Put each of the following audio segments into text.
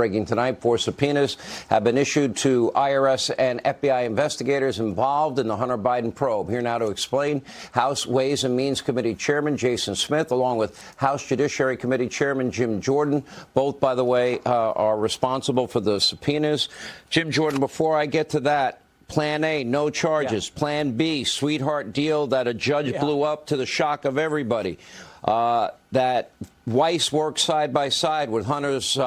Breaking tonight, 4 subpoenas have been issued to IRS and FBI investigators involved in the Hunter Biden probe. Here now to explain, House Ways and Means Committee Chairman Jason Smith, along with House Judiciary Committee Chairman Jim Jordan. Both, by the way, are responsible for the subpoenas. Jim Jordan, before I get to that, Plan A, no charges. Yeah. Plan B, sweetheart deal that a judge blew up to the shock of everybody. That Weiss worked side by side with Hunter's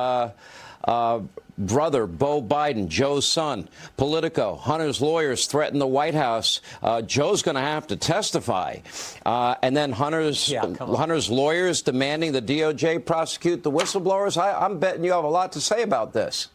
brother, Beau Biden, Joe's son. Politico, Hunter's lawyers threatened the White House. Joe's going to have to testify. And then Hunter's lawyers demanding the DOJ prosecute the whistleblowers. I'm betting you have a lot to say about this.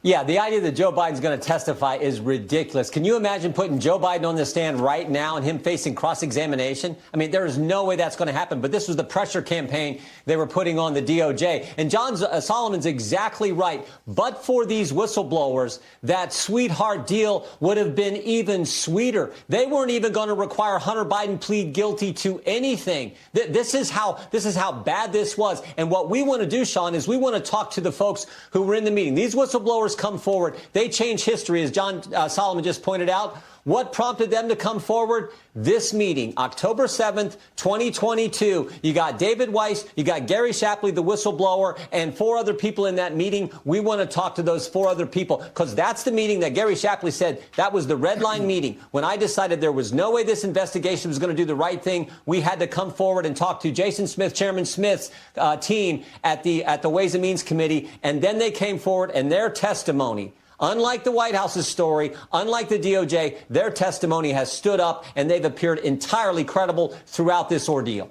Yeah, the idea that Joe Biden's going to testify is ridiculous. Can you imagine putting Joe Biden on the stand right now and him facing cross-examination? I mean, there is no way that's going to happen. But this was the pressure campaign they were putting on the DOJ. And John Solomon's exactly right. But for these whistleblowers, that sweetheart deal would have been even sweeter. They weren't even going to require Hunter Biden plead guilty to anything. This is how bad this was. And what we want to do, Sean, is we want to talk to the folks who were in the meeting. These whistleblowers come forward. They change history, as John Solomon just pointed out. What prompted them to come forward? This meeting, October 7th, 2022. You got David Weiss, you got Gary Shapley, the whistleblower, and 4 other people in that meeting. We want to talk to those 4 other people because that's the meeting that Gary Shapley said that was the red line meeting. When I decided there was no way this investigation was going to do the right thing, we had to come forward and talk to Jason Smith, Chairman Smith's team at the Ways and Means Committee. And then they came forward and their testimony, unlike the White House's story, unlike the DOJ, their testimony has stood up and they've appeared entirely credible throughout this ordeal.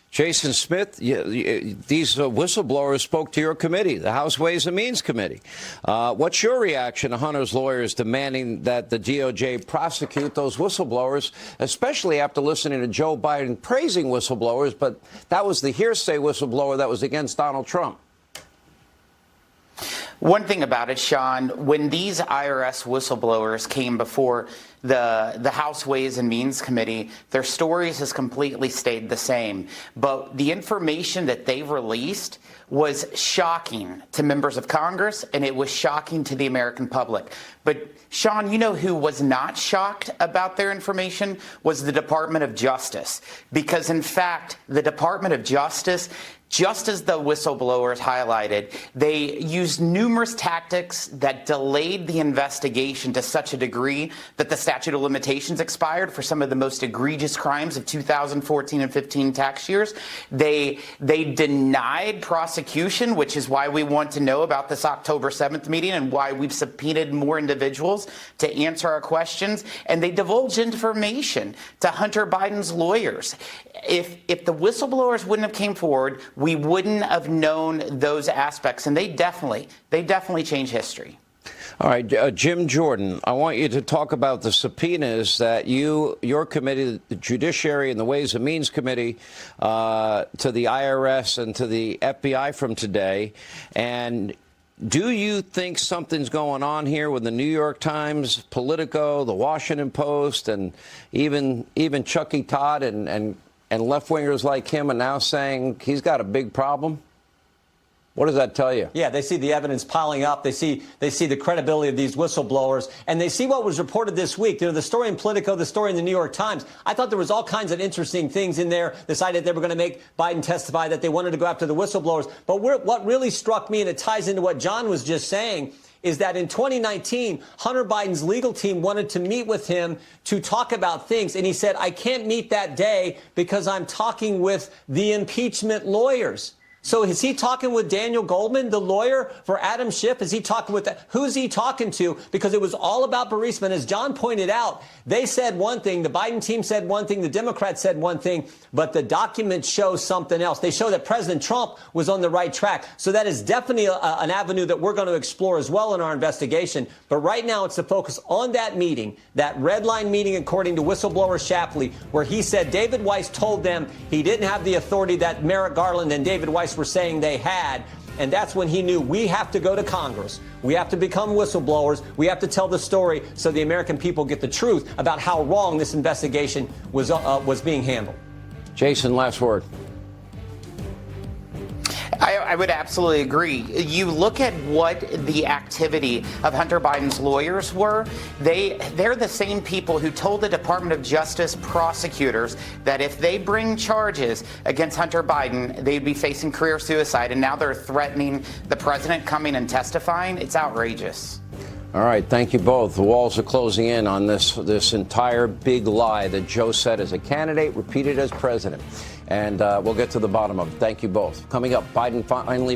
Jason Smith, these whistleblowers spoke to your committee, the House Ways and Means Committee. What's your reaction to Hunter's lawyers demanding that the DOJ prosecute those whistleblowers, especially after listening to Joe Biden praising whistleblowers, but that was the hearsay whistleblower that was against Donald Trump? One thing about it, Sean, when these IRS whistleblowers came before the House Ways and Means Committee, their stories has completely stayed the same. But the information that they released was shocking to members of Congress, and it was shocking to the American public. But, Sean, you know who was not shocked about their information was the Department of Justice. Because, in fact, the Department of Justice, just as the whistleblowers highlighted, they used numerous tactics that delayed the investigation to such a degree that the statute of limitations expired for some of the most egregious crimes of 2014 and 15 tax years. They denied prosecution, which is why we want to know about this October 7th meeting and why we've subpoenaed more individuals to answer our questions. And they divulged information to Hunter Biden's lawyers. If the whistleblowers wouldn't have came forward, we wouldn't have known those aspects, and they definitely changed history. All right, Jim Jordan, I want you to talk about the subpoenas that your committee, the Judiciary and the Ways and Means Committee, to the IRS and to the FBI from today. And do you think something's going on here with the New York Times, Politico, the Washington Post, and even Chucky Todd and left-wingers like him are now saying he's got a big problem? What does that tell you? Yeah, they see the evidence piling up. They see the credibility of these whistleblowers, and they see what was reported this week. You know, the story in Politico, the story in the New York Times. I thought there was all kinds of interesting things in there. This idea that they were going to make Biden testify, that they wanted to go after the whistleblowers. But what really struck me, and it ties into what John was just saying, is that in 2019, Hunter Biden's legal team wanted to meet with him to talk about things. And he said, I can't meet that day because I'm talking with the impeachment lawyers. So is he talking with Daniel Goldman, the lawyer for Adam Schiff? Is he talking with that? Who's he talking to? Because it was all about Burisma. And as John pointed out, they said one thing, the Biden team said one thing, the Democrats said one thing, but the documents show something else. They show that President Trump was on the right track. So that is definitely an avenue that we're going to explore as well in our investigation. But right now it's the focus on that meeting, that red line meeting, according to whistleblower Shapley, where he said David Weiss told them he didn't have the authority that Merrick Garland and David Weiss were saying they had. And that's when he knew we have to go to Congress. We have to become whistleblowers. We have to tell the story so the American people get the truth about how wrong this investigation was being handled. Jason, last word. I would absolutely agree. You look at what the activity of Hunter Biden's lawyers were. They're the same people who told the Department of Justice prosecutors that if they bring charges against Hunter Biden, they'd be facing career suicide. And now they're threatening the president coming and testifying. It's outrageous. All right, thank you both. The walls are closing in on this entire big lie that Joe said as a candidate, repeated as president. And we'll get to the bottom of it. Thank you both. Coming up, Biden finally